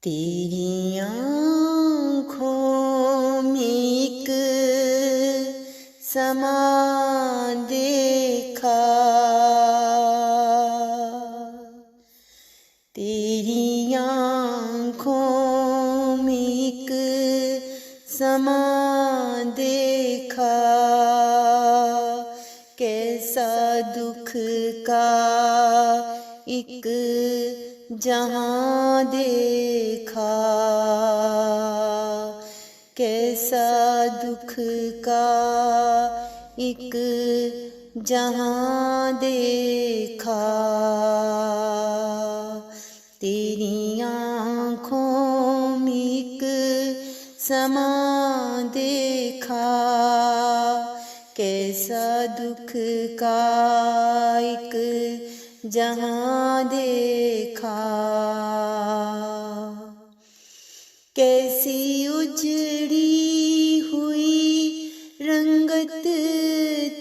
तेरी आँखों में एक समा देखा, तेरी आँखों में एक समा देखा, कैसा दुख का एक जहाँ देखा, कैसा दुख का एक जहाँ देखा। तेरी आँखों में एक समा देखा, कैसा दुख का एक जहाँ देखा। कैसी उजड़ी हुई रंगत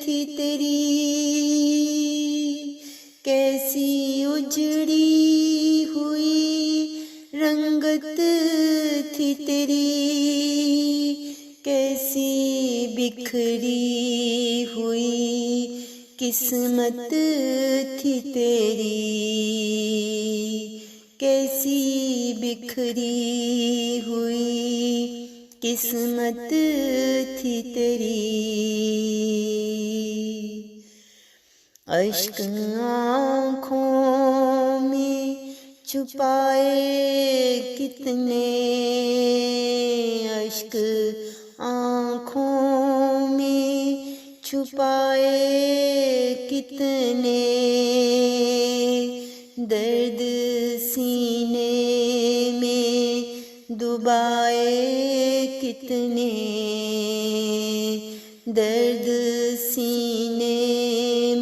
थी तेरी, कैसी उजड़ी हुई रंगत थी तेरी, कैसी बिखरी हुई किस्मत थी तेरी, कैसी बिखरी हुई किस्मत थी तेरी। अश्क आँखों में छुपाए कितने, अश्क आँखों में छुपाए कितने, दर्द सीने में डुबाए कितने, दर्द सीने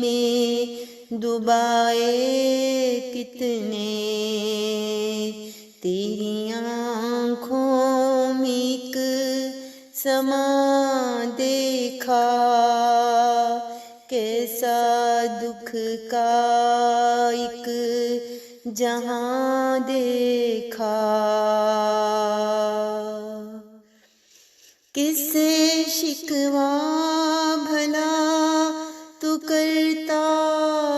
में डुबाए कितने। तेरी आँखों में एक समा देखा, कैसा दुख का एक जहाँ देखा। किससे शिकवा भला तू करता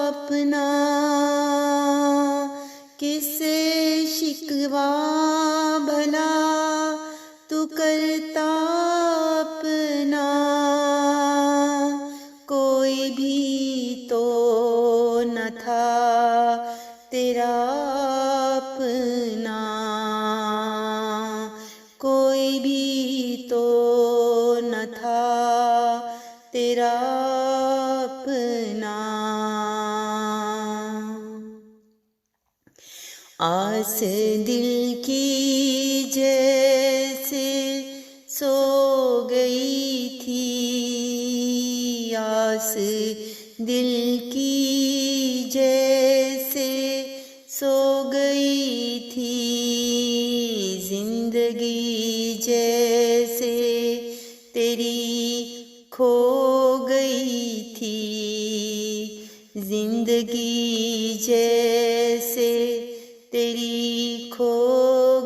अपना, किससे शिकवा भला तू करता अपना, कोई भी तो न था तेरा अपना, कोई भी तो न था तेरा अपना। आस दिल की जैसे सो गई थी, आस दिल की जैसे सो गई थी, जिंदगी जैसे तेरी खो गई थी, जिंदगी जैसे तेरी खो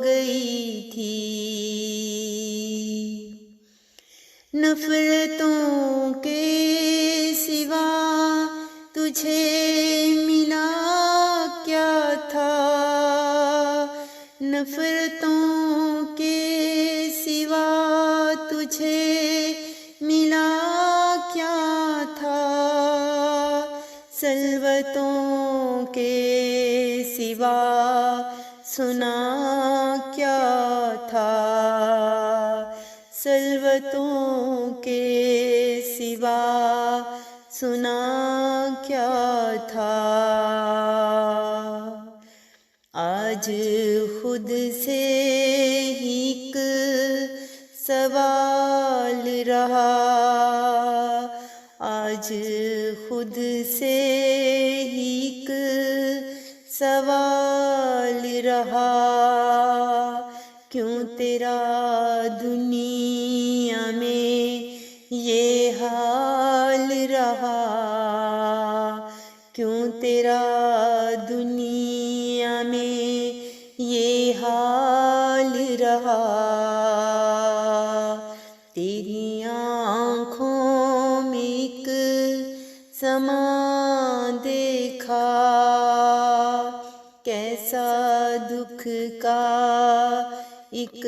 गई थी। नफरतों के सिवा तुझे मिला क्या था, नफरतों के सिवा तुझे मिला क्या था, सल्वतों के सिवा सुना क्या था, सल्वतों के सिवा सुना क्या था। आज खुद से ही एक सवाल रहा, आज खुद से ही एक सवाल रहा, क्यों तेरा दुनिया में ये हाल रहा, क्यों तेरा दुनिया में ये हाल रहा, तेरी आँखों में एक समा देखा, कैसा दुख का एक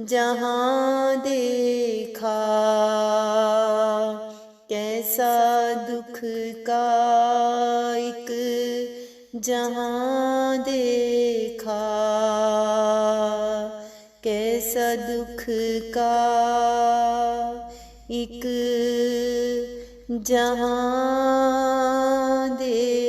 जहां देखा, कैसा दुख का एक जहां देखा, कैसा दुख का एक जहां देखा।